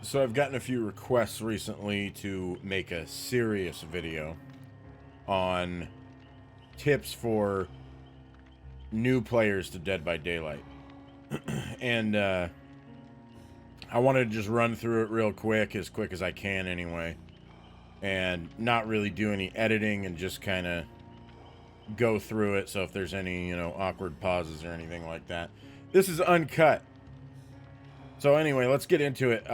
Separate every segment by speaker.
Speaker 1: So I've gotten a few requests recently to make a serious video on tips for new players to Dead by Daylight. And I wanted to just run through it real quick as I can anyway, and not really do any editing and just kind of go through it. So if there's any, awkward pauses or anything like that, this is uncut. So anyway, let's get into it.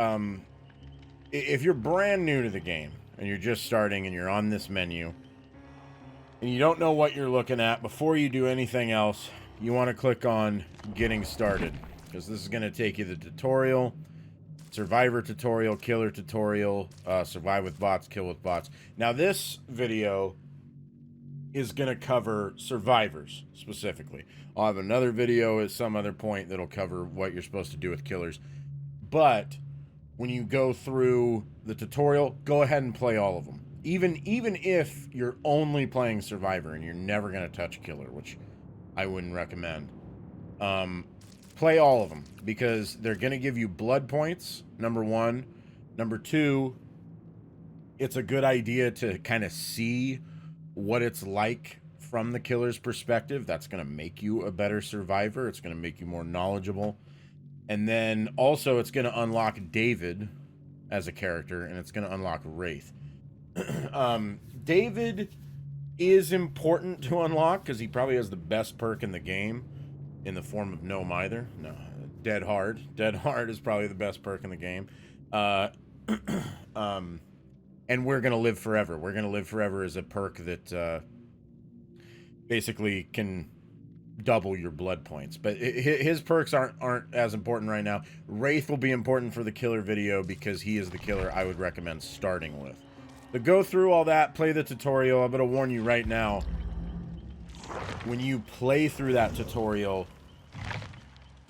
Speaker 1: If you're brand new to the game and you're just starting and you're on this menu and you don't know what you're looking at, before you do anything else, you want to click on Getting Started, because this is going to take you to the tutorial, Survivor tutorial, Killer tutorial, Survive with bots, Kill with bots. Now this video is going to cover survivors specifically. I'll have another video at some other point that'll cover what you're supposed to do with killers. But when you go through the tutorial, go ahead and play all of them. Even if you're only playing Survivor and you're never going to touch Killer, which I wouldn't recommend, play all of them, because they're going to give you blood points, number one. Number two, it's a good idea to kind of see what it's like from the killer's perspective. That's going to make you a better survivor. It's going to make you more knowledgeable. And then also it's going to unlock David as a character, and it's going to unlock Wraith. David is important to unlock because he probably has the best perk in the game in the form of No Mither. No, Dead Hard. Dead Hard is probably the best perk in the game. And We're Gonna Live Forever. We're Gonna Live Forever is a perk that basically can double your blood points, but his perks aren't as important right now. Wraith will be important for the killer video because he is the killer I would recommend starting with. But go through all that, play the tutorial. I'm gonna warn you right now, when you play through that tutorial,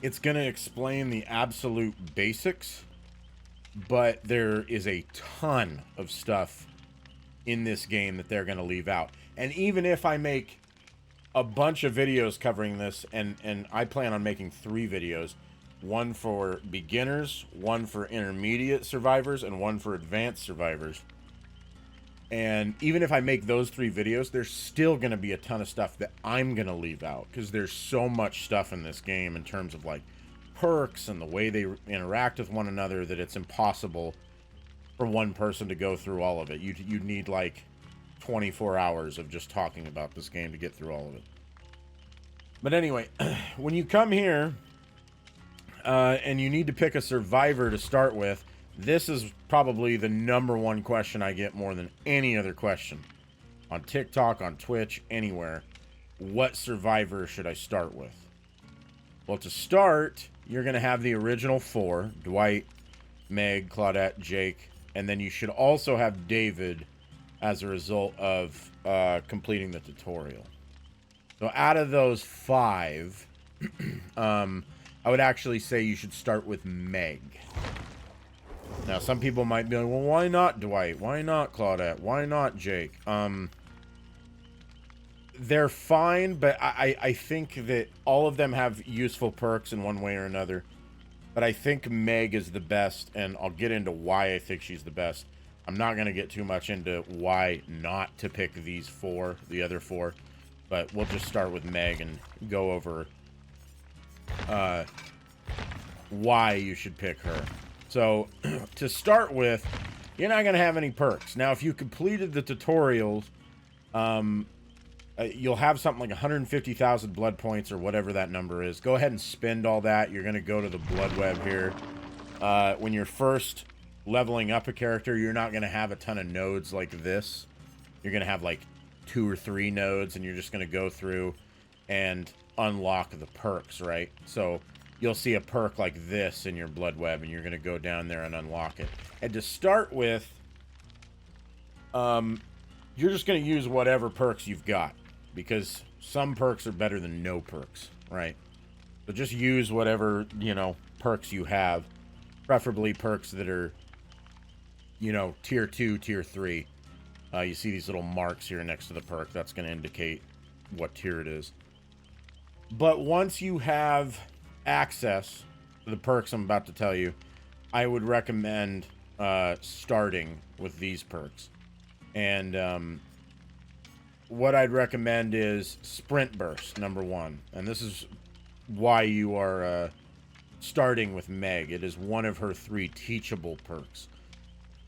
Speaker 1: it's gonna explain the absolute basics, but there is a ton of stuff in this game that they're gonna leave out. And even if I make a bunch of videos covering this, and I plan on making 3 videos, one for beginners, one for intermediate survivors, and one for advanced survivors. And even if I make those 3 videos, there's still going to be a ton of stuff that I'm going to leave out, because there's so much stuff in this game in terms of like perks and the way they interact with one another that it's impossible for one person to go through all of it. You'd need like 24 hours of just talking about this game to get through all of it. But anyway, when you come here and you need to pick a survivor to start with, this is probably the #1 question I get more than any other question on TikTok, on Twitch, anywhere. What survivor should I start with? Well, to start, you're going to have the original 4: Dwight, Meg, Claudette, Jake, and then you should also have David as a result of completing the tutorial. So out of those 5, I would actually say you should start with Meg. Now, some people might be like, well, why not Dwight? Why not Claudette? Why not Jake? They're fine, but I think that all of them have useful perks in one way or another. But I think Meg is the best, and I'll get into why I think she's the best. I'm not going to get too much into why not to pick these 4, the other 4. But we'll just start with Meg and go over why you should pick her. So, to start with, you're not going to have any perks. Now, if you completed the tutorials, you'll have something like 150,000 blood points or whatever that number is. Go ahead and spend all that. You're going to go to the blood web here. When you're first leveling up a character, you're not going to have a ton of nodes like this. You're going to have like 2 or 3 nodes, and you're just going to go through and unlock the perks, right? So you'll see a perk like this in your blood web, and you're going to go down there and unlock it. And to start with, you're just going to use whatever perks you've got, because some perks are better than no perks, right? So just use whatever, perks you have, preferably perks that are, tier 2, tier 3. You see these little marks here next to the perk. That's going to indicate what tier it is. But once you have access to the perks I'm about to tell you, I would recommend starting with these perks. And what I'd recommend is Sprint Burst, number one. And this is why you are starting with Meg. It is one of her 3 teachable perks.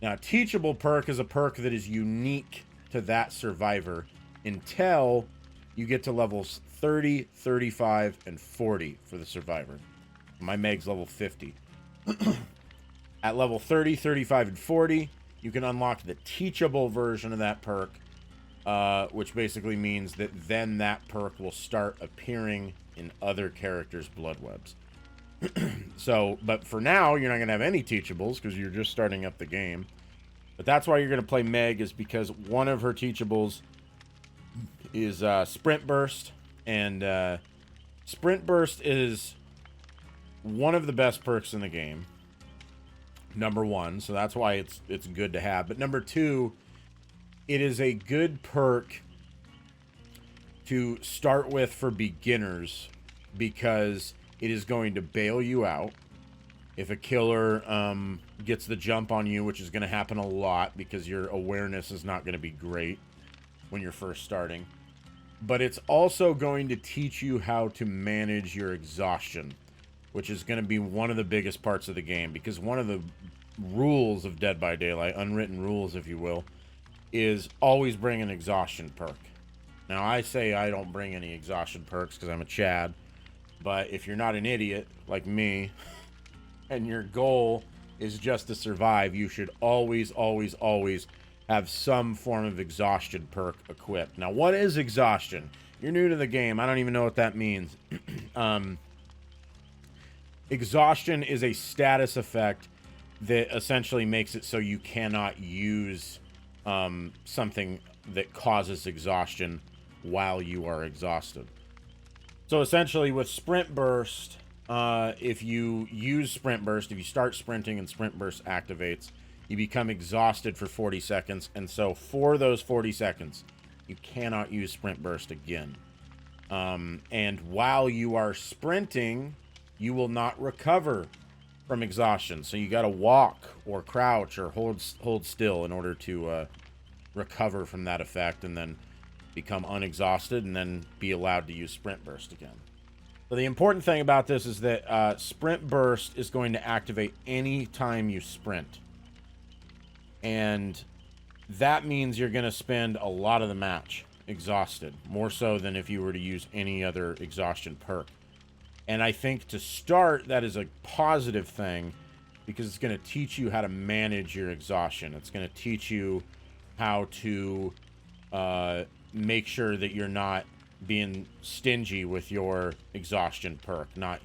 Speaker 1: Now, teachable perk is a perk that is unique to that survivor until you get to levels 30, 35, and 40 for the survivor. My Meg's level 50. At level 30, 35, and 40, you can unlock the teachable version of that perk, which basically means that then that perk will start appearing in other characters' blood webs. So, but for now, you're not going to have any teachables because you're just starting up the game. But that's why you're going to play Meg, is because one of her teachables is Sprint Burst. And Sprint Burst is one of the best perks in the game. Number one, so that's why it's good to have. But number two, it is a good perk to start with for beginners because it is going to bail you out if a killer gets the jump on you, which is going to happen a lot because your awareness is not going to be great when you're first starting. But it's also going to teach you how to manage your exhaustion, which is going to be one of the biggest parts of the game, because one of the rules of Dead by Daylight, unwritten rules if you will, is always bring an exhaustion perk. Now, I say I don't bring any exhaustion perks because I'm a Chad, but if you're not an idiot like me and your goal is just to survive, you should always, always, always have some form of exhaustion perk equipped. Now, what is exhaustion? You're new to the game. I don't even know what that means. Exhaustion is a status effect that essentially makes it so you cannot use something that causes exhaustion while you are exhausted. So essentially with Sprint Burst, if you use Sprint Burst, if you start sprinting and Sprint Burst activates, you become exhausted for 40 seconds. And so for those 40 seconds, you cannot use Sprint Burst again. And while you are sprinting, you will not recover from exhaustion. So you got to walk or crouch or hold still in order to recover from that effect, and then become unexhausted and then be allowed to use Sprint Burst again. So the important thing about this is that Sprint Burst is going to activate any time you sprint. And that means you're going to spend a lot of the match exhausted, more so than if you were to use any other exhaustion perk. And I think to start, that is a positive thing because it's going to teach you how to manage your exhaustion. It's going to teach you how to make sure that you're not being stingy with your exhaustion perk, not,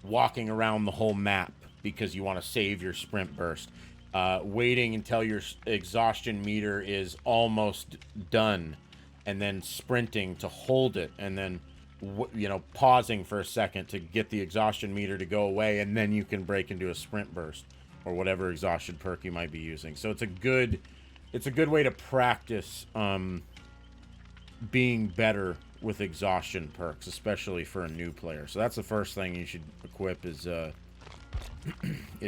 Speaker 1: walking around the whole map because you want to save your Sprint Burst. Waiting until your exhaustion meter is almost done and then sprinting to hold it, and then pausing for a second to get the exhaustion meter to go away, and then you can break into a Sprint Burst or whatever exhaustion perk you might be using. So it's a good way to practice being better with exhaustion perks, especially for a new player. So that's the first thing you should equip is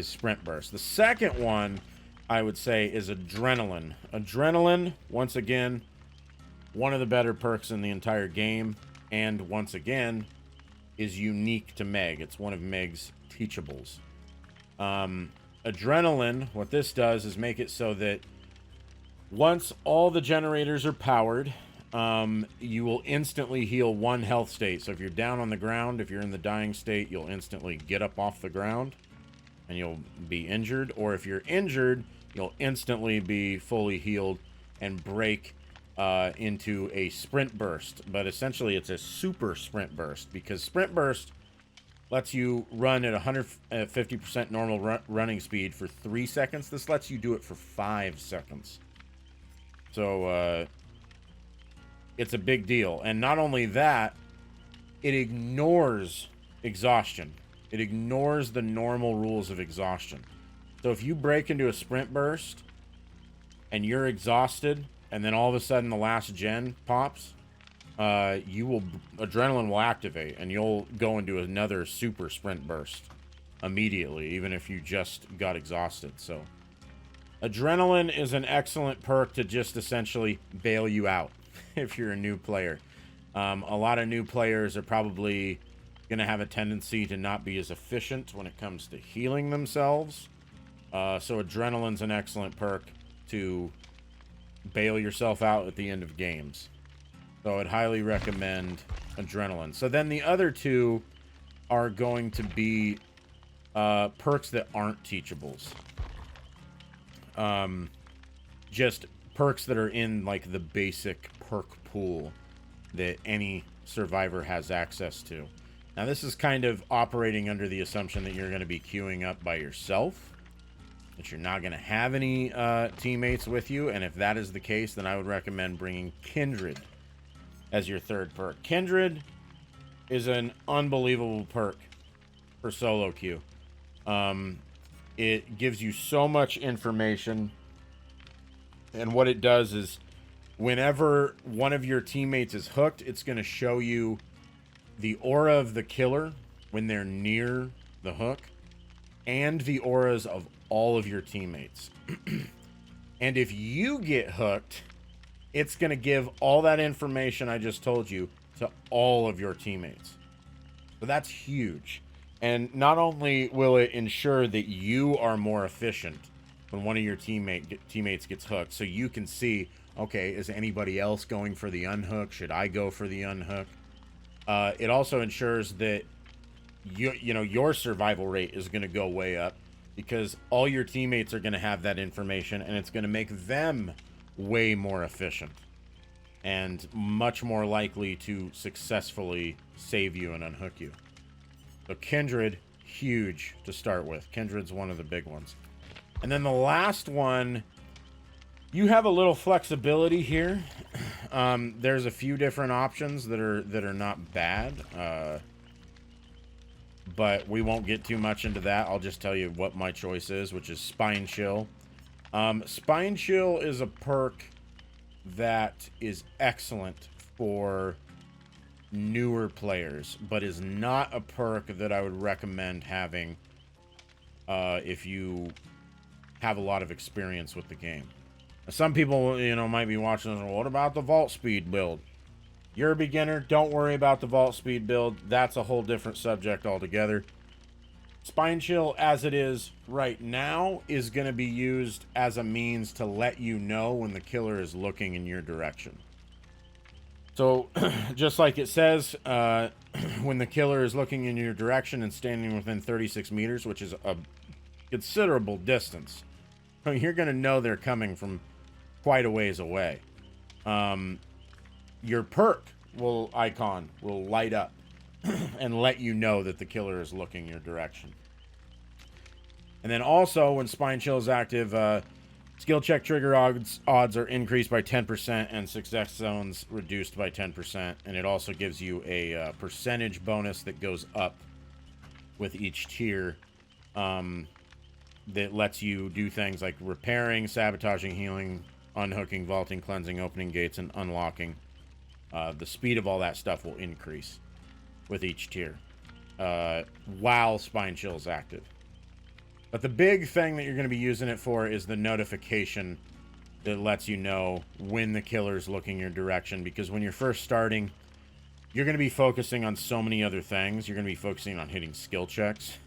Speaker 1: Sprint Burst. The second one, I would say, is Adrenaline. Adrenaline, once again, one of the better perks in the entire game, and once again, is unique to Meg. It's one of Meg's teachables. Adrenaline, what this does is make it so that once all the generators are powered, you will instantly heal 1 health state. So if you're down on the ground, if you're in the dying state, you'll instantly get up off the ground and you'll be injured. Or if you're injured, you'll instantly be fully healed and break into a Sprint Burst. But essentially it's a super Sprint Burst, because Sprint Burst lets you run at 150% normal running speed for 3 seconds. This lets you do it for 5 seconds. So it's a big deal. And not only that, it ignores exhaustion. It ignores the normal rules of exhaustion. So if you break into a Sprint Burst and you're exhausted, and then all of a sudden the last gen pops, Adrenaline will activate and you'll go into another super Sprint Burst. immediately, even if you just got exhausted. So adrenaline is an excellent perk to just essentially bail you out if you're a new player. A lot of new players are probably going to have a tendency to not be as efficient when it comes to healing themselves. So adrenaline's an excellent perk to bail yourself out at the end of games. So I'd highly recommend adrenaline. So then the other two are going to be perks that aren't teachables. Just perks that are in like the basic perk pool that any survivor has access to. Now this is kind of operating under the assumption that you're going to be queuing up by yourself, that you're not going to have any teammates with you, and if that is the case, then I would recommend bringing Kindred as your third perk. Kindred is an unbelievable perk for solo queue. It gives you so much information, and what it does is whenever one of your teammates is hooked, it's going to show you the aura of the killer when they're near the hook and the auras of all of your teammates. And if you get hooked, it's going to give all that information I just told you to all of your teammates. So that's huge. And not only will it ensure that you are more efficient when one of your teammates gets hooked, so you can see, okay, is anybody else going for the unhook? Should I go for the unhook? It also ensures that you know your survival rate is going to go way up because all your teammates are going to have that information, and it's going to make them way more efficient and much more likely to successfully save you and unhook you. So Kindred, huge to start with. Kindred's one of the big ones. And then the last one, you have a little flexibility here. There's a few different options that are not bad. But we won't get too much into that. I'll just tell you what my choice is, which is Spine Chill. Spine Chill is a perk that is excellent for newer players, but is not a perk that I would recommend having if you have a lot of experience with the game. Some people, might be watching this, what about the vault speed build? You're a beginner, don't worry about the vault speed build. That's a whole different subject altogether. Spine Chill, as it is right now, is going to be used as a means to let you know when the killer is looking in your direction. So, just like it says, when the killer is looking in your direction and standing within 36 meters, which is a considerable distance, you're going to know they're coming from quite a ways away. Your perk icon will light up and let you know that the killer is looking your direction. And then also, when Spine Chill is active, skill check trigger odds are increased by 10% and success zones reduced by 10%. And it also gives you a percentage bonus that goes up with each tier that lets you do things like repairing, sabotaging, healing, unhooking, vaulting, cleansing, opening gates, and unlocking. The speed of all that stuff will increase with each tier while Spine Chill is active. But the big thing that you're going to be using it for is the notification that lets you know when the killer's looking your direction. Because when you're first starting, you're going to be focusing on so many other things. You're going to be focusing on hitting skill checks.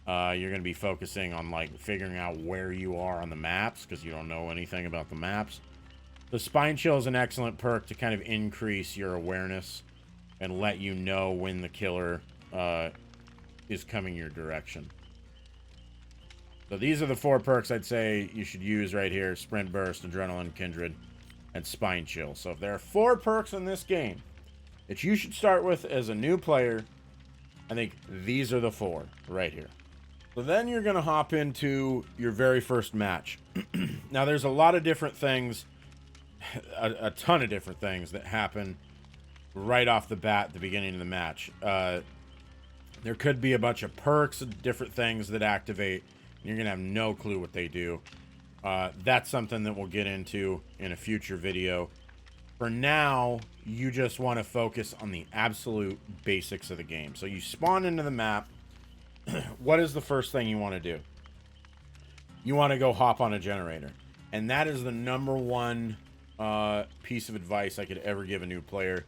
Speaker 1: You're going to be focusing on figuring out where you are on the maps because you don't know anything about the maps. The Spine Chill is an excellent perk to kind of increase your awareness and let you know when the killer is coming your direction. So these are the 4 perks I'd say you should use right here. Sprint Burst, Adrenaline, Kindred, and Spine Chill. So if there are 4 perks in this game that you should start with as a new player, I think these are the 4 right here. So then you're going to hop into your very first match. Now there's a lot of different things, a ton of different things that happen right off the bat at the beginning of the match. There could be a bunch of perks and different things that activate. You're going to have no clue what they do. That's something that we'll get into in a future video. For now, you just want to focus on the absolute basics of the game. So you spawn into the map. what is the first thing you want to do? You want to go hop on a generator. And that is the number one piece of advice I could ever give a new player.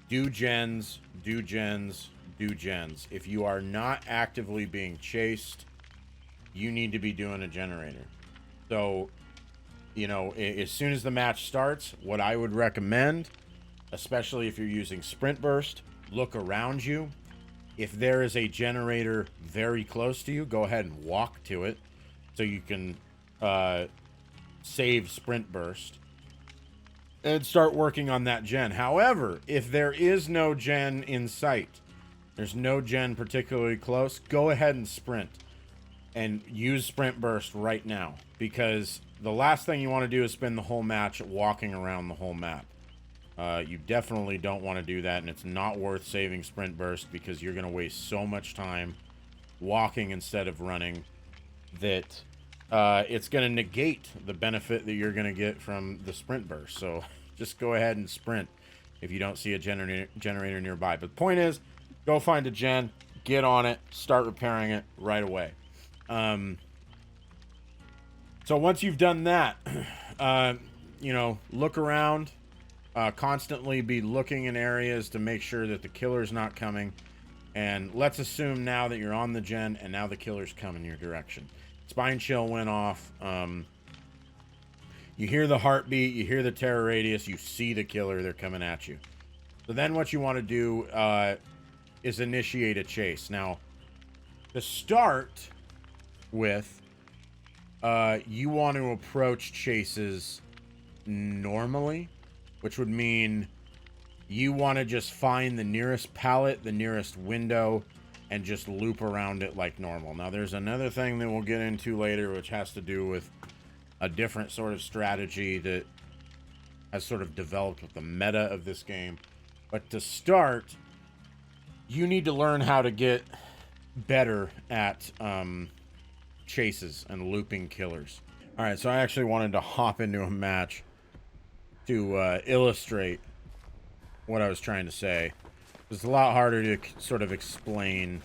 Speaker 1: Do gens, do gens, do gens. If you are not actively being chased, you need to be doing a generator. So, you know, as soon as the match starts, what I would recommend, especially if you're using sprint burst, look around you. If there is a generator very close to you, go ahead and walk to it so you can save sprint burst and start working on that gen. However, if there is no gen in sight, there's no gen particularly close, go ahead and sprint and use sprint burst right now, because the last thing you want to do is spend the whole match walking around the whole map. You definitely don't want to do that, and it's not worth saving sprint burst because you're going to waste so much time walking instead of running that it's going to negate the benefit that you're going to get from the sprint burst. So just go ahead and sprint if you don't see a generator nearby. But the point is, go find a gen, get on it, start repairing it right away. So once you've done that, you know, look around, constantly be looking in areas to make sure that the killer's not coming. And let's assume now that you're on the gen and now the killer's coming your direction. Spine chill went off. You hear the heartbeat, you hear the terror radius, you see the killer, they're coming at you. So then what you want to do is initiate a chase. Now, to start with, you want to approach chases normally, which would mean you want to just find the nearest pallet, the nearest window, and just loop around it like normal. Now, there's another thing that we'll get into later, which has to do with a different sort of strategy that has sort of developed with the meta of this game. But to start, you need to learn how to get better at chases and looping killers. All right, so I actually wanted to hop into a match to illustrate what I was trying to say. It's a lot harder to sort of explain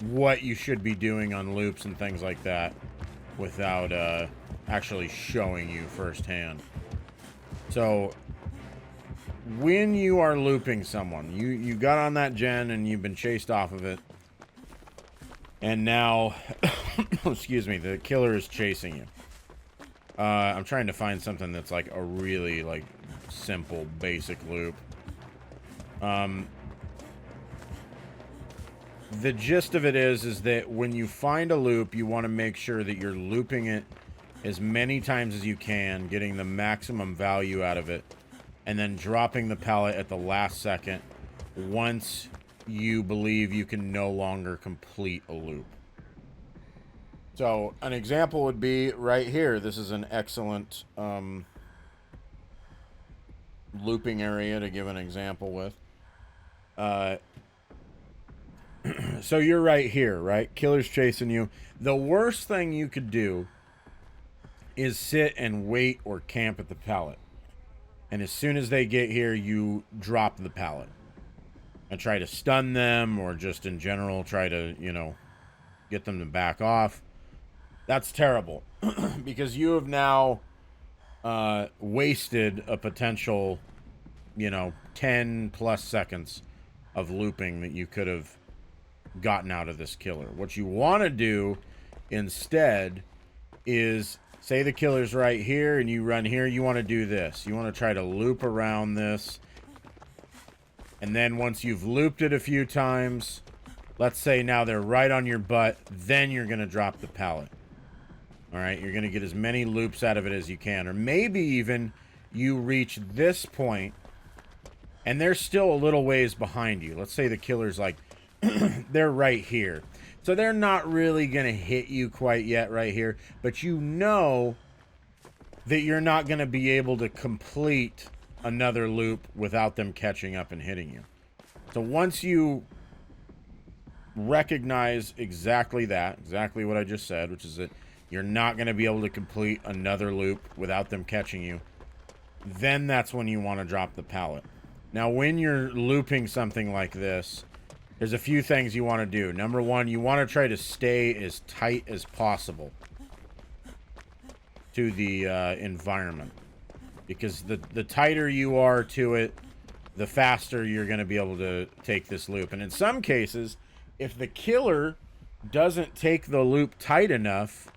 Speaker 1: what you should be doing on loops and things like that without actually showing you firsthand. So when you are looping someone, you got on that gen and you've been chased off of it, and now excuse me, the killer is chasing you. I'm trying to find something that's like a really like simple basic loop. The gist of it is that when you find a loop, you want to make sure that you're looping it as many times as you can, getting the maximum value out of it, and then dropping the pallet at the last second once you believe you can no longer complete a loop. So an example would be right here. This is an excellent looping area to give an example with. So you're right here, right? Killer's chasing you. The worst thing you could do is sit and wait or camp at the pallet. And as soon as they get here, you drop the pallet and try to stun them, or just in general try to, you know, get them to back off. That's terrible because you have now wasted a potential, you know, 10 plus seconds of looping that you could have gotten out of this killer. What you want to do instead is, say the killer's right here and you run here, you want to do this. You want to try to loop around this. And then once you've looped it a few times, let's say now they're right on your butt, then you're going to drop the pallet. All right, you're going to get as many loops out of it as you can. Or maybe even you reach this point and they're still a little ways behind you. Let's say the killer's like, they're right here. So they're not really going to hit you quite yet right here. But you know that you're not going to be able to complete another loop without them catching up and hitting you. So once you recognize exactly that, exactly what I just said, which is that you're not going to be able to complete another loop without them catching you, then that's when you want to drop the pallet. Now, when you're looping something like this, there's a few things you want to do. Number one, you want to try to stay as tight as possible to the environment. Because the tighter you are to it, the faster you're going to be able to take this loop. And in some cases, if the killer doesn't take the loop tight enough,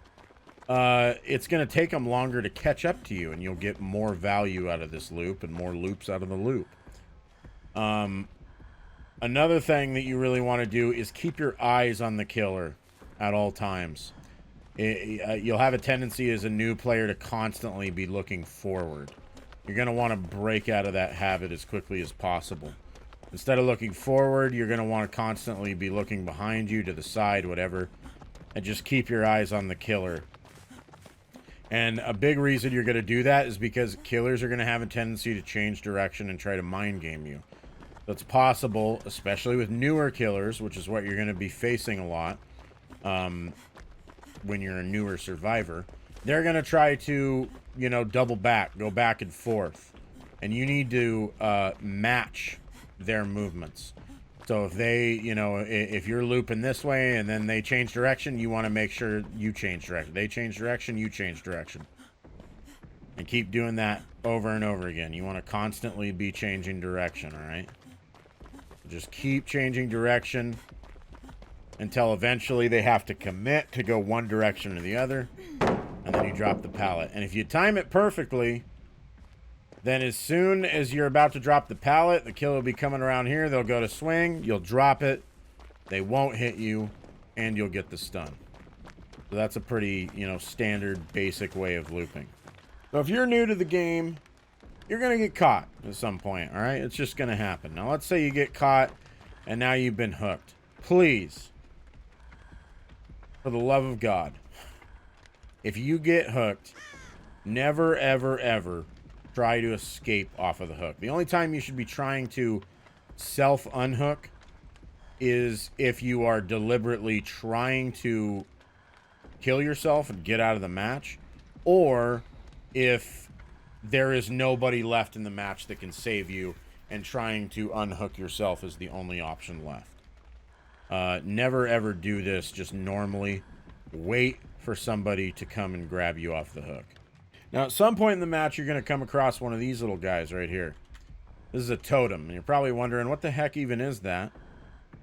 Speaker 1: it's going to take them longer to catch up to you, and you'll get more value out of this loop and more loops out of the loop. Another thing that you really want to do is keep your eyes on the killer at all times. You'll have a tendency as a new player to constantly be looking forward. You're going to want to break out of that habit as quickly as possible. Instead of looking forward, you're going to want to constantly be looking behind you, to the side, whatever, and just keep your eyes on the killer. And a big reason you're going to do that is because killers are going to have a tendency to change direction and try to mind game you. So it's possible, especially with newer killers, which is what you're going to be facing a lot when you're a newer survivor. They're going to try to, you know, double back, go back and forth. And you need to match their movements. So if they, you know, if you're looping this way and then they change direction, you want to make sure you change direction. They change direction, you change direction. And keep doing that over and over again. You want to constantly be changing direction, all right? Just keep changing direction until eventually they have to commit to go one direction or the other. And then you drop the pallet. And if you time it perfectly, then as soon as you're about to drop the pallet, the killer will be coming around here. They'll go to swing. You'll drop it. They won't hit you. And you'll get the stun. So that's a pretty, you know, standard, basic way of looping. So if you're new to the game, you're going to get caught at some point, all right? It's just going to happen. Now, let's say you get caught and now you've been hooked. Please, for the love of God, if you get hooked, never, ever, ever try to escape off of the hook. The only time you should be trying to self-unhook is if you are deliberately trying to kill yourself and get out of the match, or if there is nobody left in the match that can save you and trying to unhook yourself is the only option left. Never, ever do this just normally. Wait for somebody to come and grab you off the hook. Now, at some point in the match, you're going to come across one of these little guys right here. This is a totem, and you're probably wondering, what the heck even is that?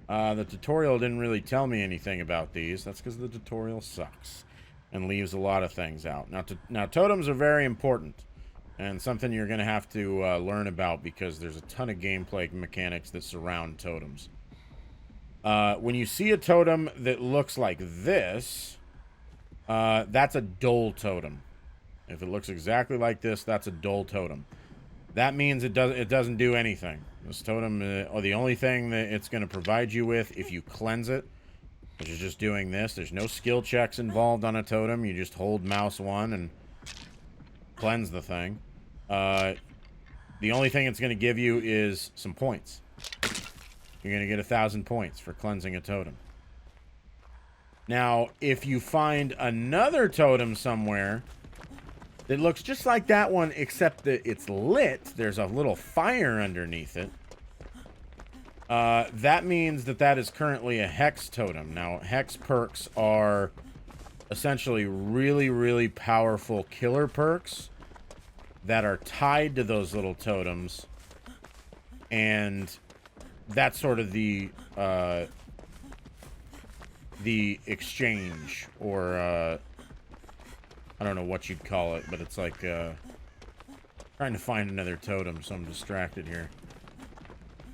Speaker 1: The tutorial didn't really tell me anything about these. That's because the tutorial sucks and leaves a lot of things out. Now, totems are very important and something you're going to have to learn about, because there's a ton of gameplay mechanics that surround totems. When you see a totem that looks like this, that's a dull totem. If it looks exactly like this, that's a dull totem. That means it doesn't do anything. This totem, or the only thing that it's going to provide you with if you cleanse it, which is just doing this. There's no skill checks involved on a totem. You just hold mouse 1 and cleanse the thing. The only thing it's going to give you is some points. You're going to get 1,000 points for cleansing a totem. Now, if you find another totem somewhere that looks just like that one, except that it's lit, there's a little fire underneath it, that means that is currently a hex totem. Now, hex perks are essentially really, really powerful killer perks that are tied to those little totems, and that's sort of the exchange, or I don't know what you'd call it, but it's like trying to find another totem, so I'm distracted here.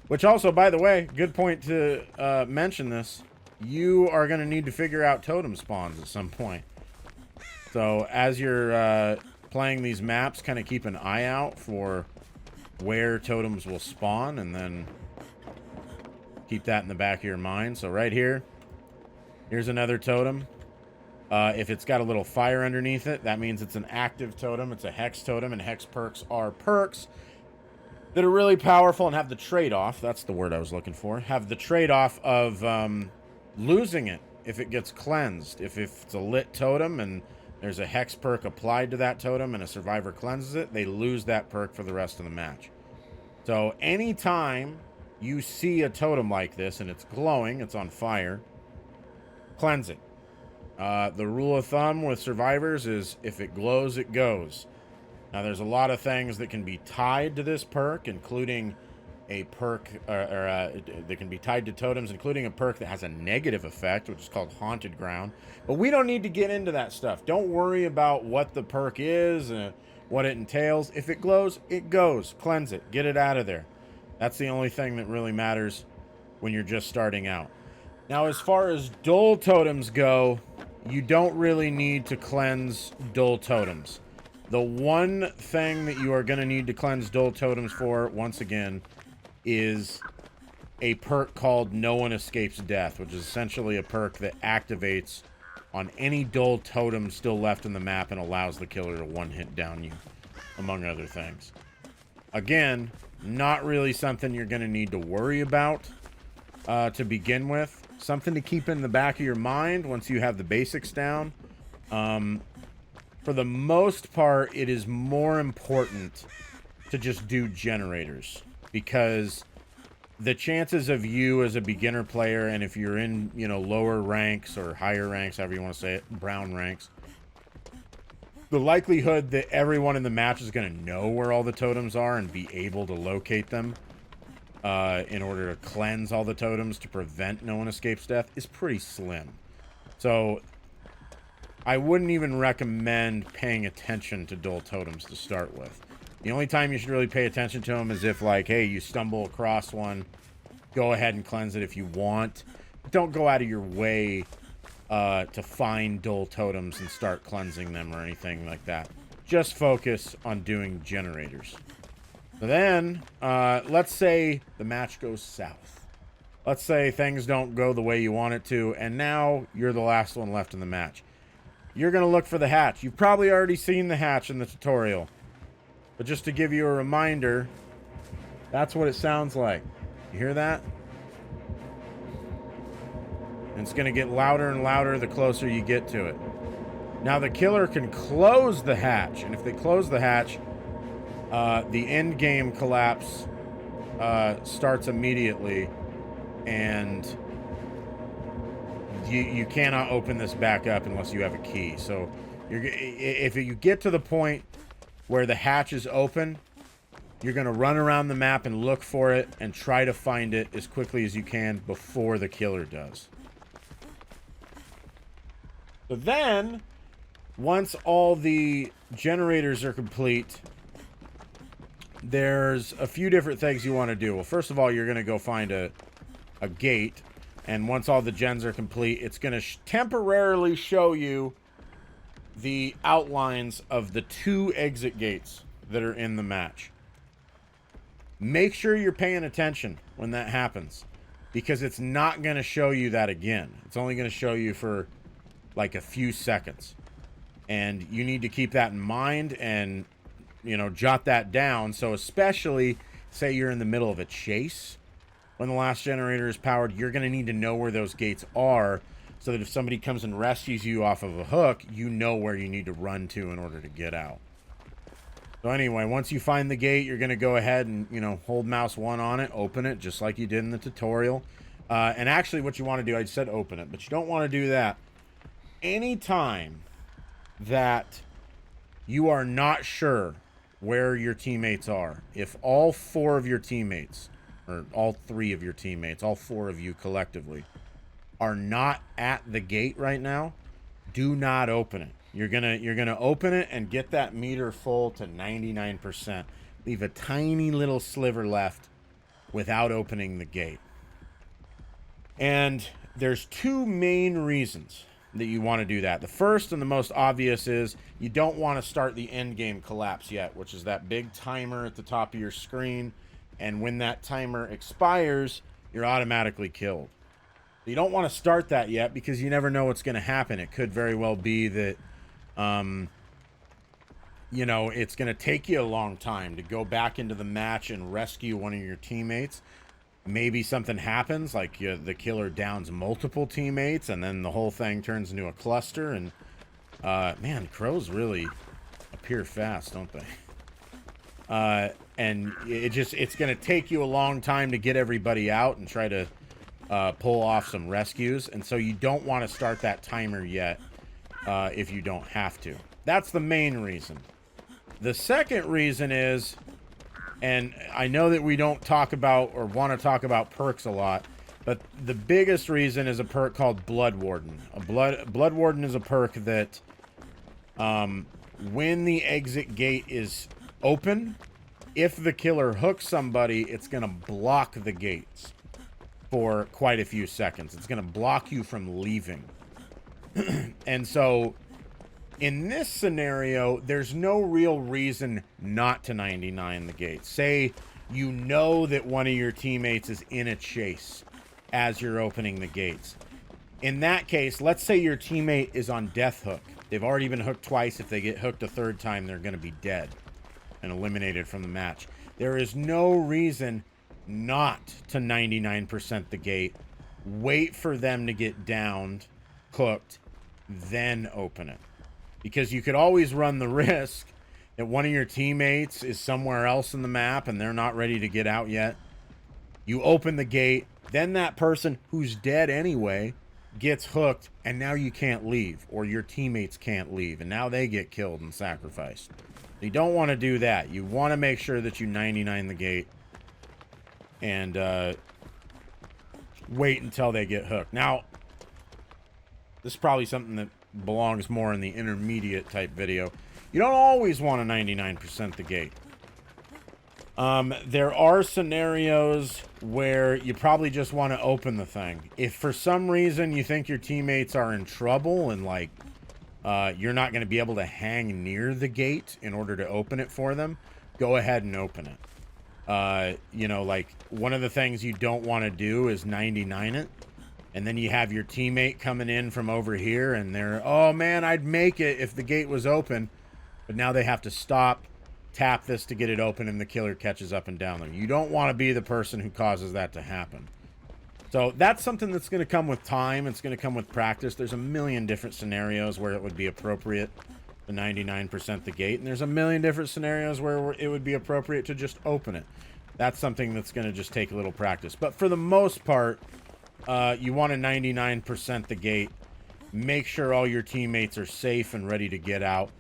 Speaker 1: Which also, by the way, good point to mention this. You are going to need to figure out totem spawns at some point. So as you're playing these maps, kind of keep an eye out for where totems will spawn, and then keep that in the back of your mind. So right here, here's another totem. If it's got a little fire underneath it, that means it's an active totem. It's a hex totem, and hex perks are perks that are really powerful and have the trade-off. That's the word I was looking for. Have the trade-off of losing it if it gets cleansed. If it's a lit totem and there's a hex perk applied to that totem and a survivor cleanses it, they lose that perk for the rest of the match. So anytime you see a totem like this and it's glowing, it's on fire, cleanse it. The rule of thumb with survivors is if it glows, it goes. Now, there's a lot of things that can be tied to this perk, including a perk, that can be tied to totems, including a perk that has a negative effect, which is called Haunted Ground. But we don't need to get into that stuff. Don't worry about what the perk is, what it entails. If it glows, it goes. Cleanse it. Get it out of there. That's the only thing that really matters when you're just starting out. Now, as far as dull totems go, you don't really need to cleanse dull totems. The one thing that you are going to need to cleanse dull totems for, once again, is a perk called No One Escapes Death, which is essentially a perk that activates on any dull totem still left in the map and allows the killer to one-hit down you, among other things. Again, not really something you're going to need to worry about to begin with. Something to keep in the back of your mind once you have the basics down. For the most part, it is more important to just do generators, because the chances of you as a beginner player, and if you're in, lower ranks or higher ranks, however you want to say it, brown ranks, the likelihood that everyone in the match is going to know where all the totems are and be able to locate them in order to cleanse all the totems to prevent No One Escapes Death is pretty slim. So I wouldn't even recommend paying attention to dull totems to start with. The only time you should really pay attention to them is if, like, hey, you stumble across one, go ahead and cleanse it if you want. But don't go out of your way to find dull totems and start cleansing them or anything like that. Just focus on doing generators. So then, let's say the match goes south. Let's say things don't go the way you want it to, and now you're the last one left in the match. You're going to look for the hatch. You've probably already seen the hatch in the tutorial. But just to give you a reminder, that's what it sounds like. You hear that? And it's going to get louder and louder the closer you get to it. Now, the killer can close the hatch. And if they close the hatch, the endgame collapse starts immediately. And you cannot open this back up unless you have a key. So if you get to the point where the hatch is open, you're going to run around the map and look for it and try to find it as quickly as you can before the killer does. So then, once all the generators are complete, there's a few different things you want to do. Well, first of all, you're going to go find a gate. And once all the gens are complete, it's going to temporarily show you the outlines of the 2 exit gates that are in the match. Make sure you're paying attention when that happens, because it's not going to show you that again. It's only going to show you for like a few seconds. And you need to keep that in mind and, jot that down. So especially, say you're in the middle of a chase, when the last generator is powered, you're going to need to know where those gates are, so that if somebody comes and rescues you off of a hook, you know where you need to run to in order to get out. So anyway, once you find the gate, you're going to go ahead and, hold mouse 1 on it, open it, just like you did in the tutorial. And actually what you want to do, I said open it, but you don't want to do that. Anytime that you are not sure where your teammates are, if all 4 of your teammates, or all 3 of your teammates, all 4 of you collectively, are not at the gate right now, do not open it. You're gonna open it and get that meter full to 99%. Leave a tiny little sliver left without opening the gate. And there's 2 main reasons that you want to do that. The first and the most obvious is you don't want to start the endgame collapse yet, which is that big timer at the top of your screen. And when that timer expires, you're automatically killed. You don't want to start that yet, because you never know what's going to happen. It could very well be that, it's going to take you a long time to go back into the match and rescue one of your teammates. Maybe something happens, like the killer downs multiple teammates, and then the whole thing turns into a cluster. And, man, crows really appear fast, don't they? and it's going to take you a long time to get everybody out and try to pull off some rescues, and so you don't want to start that timer yet if you don't have to. That's the main reason. The second reason is, and I know that we don't talk about or want to talk about perks a lot, but the biggest reason is a perk called Blood Warden. Blood Warden is a perk that when the exit gate is open, if the killer hooks somebody, it's going to block the gates for quite a few seconds. It's going to block you from leaving. And so in this scenario, there's no real reason not to 99 the gate. Say you know that one of your teammates is in a chase as you're opening the gates. In that case, let's say your teammate is on death hook. They've already been hooked twice. If they get hooked a third time, they're going to be dead and eliminated from the match. There is no reason not to 99% the gate. Wait for them to get downed, hooked, then open it. Because you could always run the risk that one of your teammates is somewhere else in the map and they're not ready to get out yet. You open the gate, then that person who's dead anyway gets hooked, and now you can't leave, or your teammates can't leave, and now they get killed and sacrificed. You don't want to do that. You want to make sure that you 99 the gate and wait until they get hooked. Now, this is probably something that belongs more in the intermediate type video. You don't always want to 99% the gate. There are scenarios where you probably just want to open the thing. If for some reason you think your teammates are in trouble and like you're not going to be able to hang near the gate in order to open it for them, go ahead and open it. You know, like one of the things you don't want to do is 99 it. And then you have your teammate coming in from over here and they're, oh man, I'd make it if the gate was open. But now they have to stop, tap this to get it open, and the killer catches up and down them. You don't want to be the person who causes that to happen. So that's something that's going to come with time. It's going to come with practice. There's a million different scenarios where it would be appropriate to 99% the gate. And there's a million different scenarios where it would be appropriate to just open it. That's something that's going to just take a little practice. But for the most part, you want to 99% the gate. Make sure all your teammates are safe and ready to get out.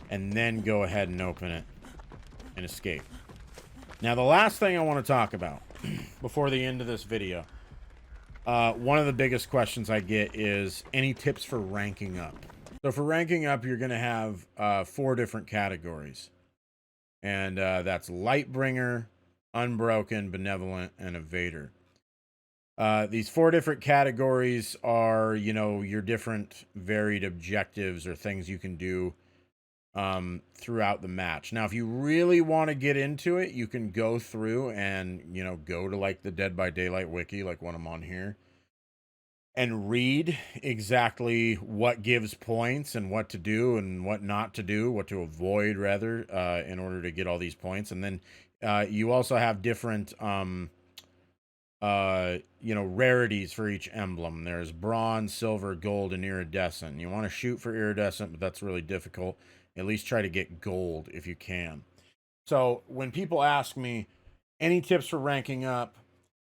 Speaker 1: And then go ahead and open it and escape. Now, the last thing I want to talk about before the end of this video. One of the biggest questions I get is any tips for ranking up. So for ranking up, you're going to have 4 different categories. And that's Lightbringer, Unbroken, Benevolent, and Evader. These 4 different categories are, you know, your different varied objectives or things you can do throughout the match. Now, if you really want to get into it, you can go through and, you know, go to like the Dead by Daylight wiki, like when I'm on here, and read exactly what gives points and what to do and what not to do, what to avoid rather, in order to get all these points. And then you also have different you know, rarities for each emblem. There's bronze, silver, gold, and iridescent. You want to shoot for iridescent, but that's really difficult. At least try to get gold if you can. So when people ask me any tips for ranking up,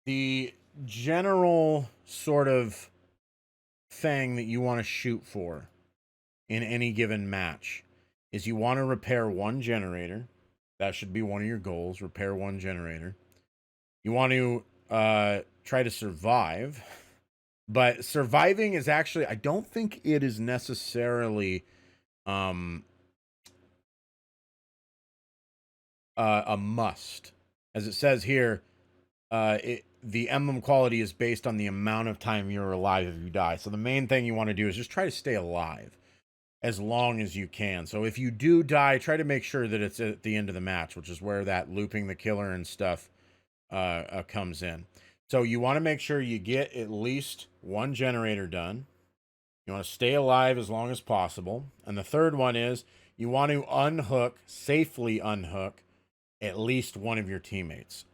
Speaker 1: the general sort of thing that you want to shoot for in any given match is you want to repair 1 generator. That should be one of your goals. Repair 1 generator. You want to try to survive, but surviving is actually, I don't think it is necessarily a must. As it says here, the emblem quality is based on the amount of time you're alive if you die. So the main thing you want to do is just try to stay alive as long as you can. So if you do die, try to make sure that it's at the end of the match, which is where that looping the killer and stuff comes in. So you want to make sure you get at least 1 generator done. You want to stay alive as long as possible. And the third one is you want to safely unhook at least one of your teammates.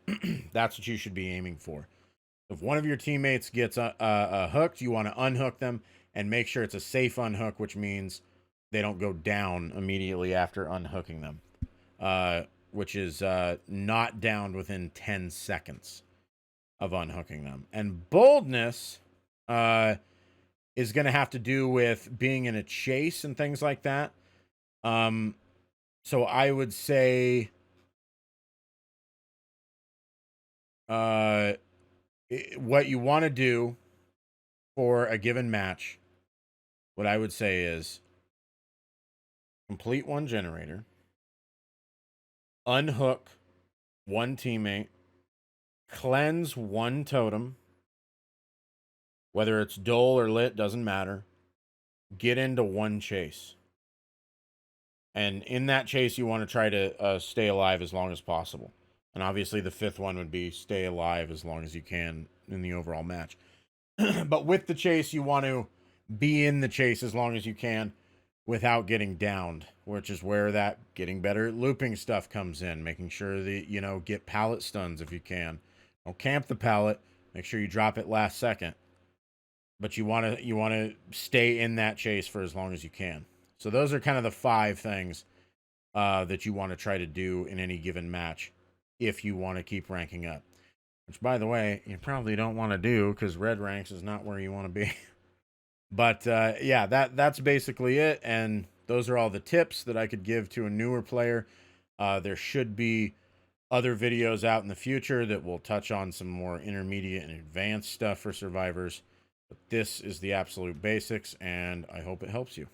Speaker 1: That's what you should be aiming for. If one of your teammates gets hooked, you want to unhook them and make sure it's a safe unhook, which means they don't go down immediately after unhooking them. which is not downed within 10 seconds of unhooking them. And boldness is going to have to do with being in a chase and things like that. So I would say what you want to do for a given match, what I would say is complete one generator, unhook one teammate, cleanse one totem, whether it's dull or lit, doesn't matter, get into one chase. And in that chase, you want to try to stay alive as long as possible. And obviously, the fifth one would be stay alive as long as you can in the overall match. But with the chase, you want to be in the chase as long as you can without getting downed, which is where that getting better at looping stuff comes in. Making sure that, you know, get pallet stuns if you can. Don't camp the pallet. Make sure you drop it last second. But you want to stay in that chase for as long as you can. So those are kind of the 5 things that you want to try to do in any given match if you want to keep ranking up. Which, by the way, you probably don't want to do because red ranks is not where you want to be. But yeah, that's basically it. And those are all the tips that I could give to a newer player. There should be other videos out in the future that will touch on some more intermediate and advanced stuff for survivors. But this is the absolute basics, and I hope it helps you.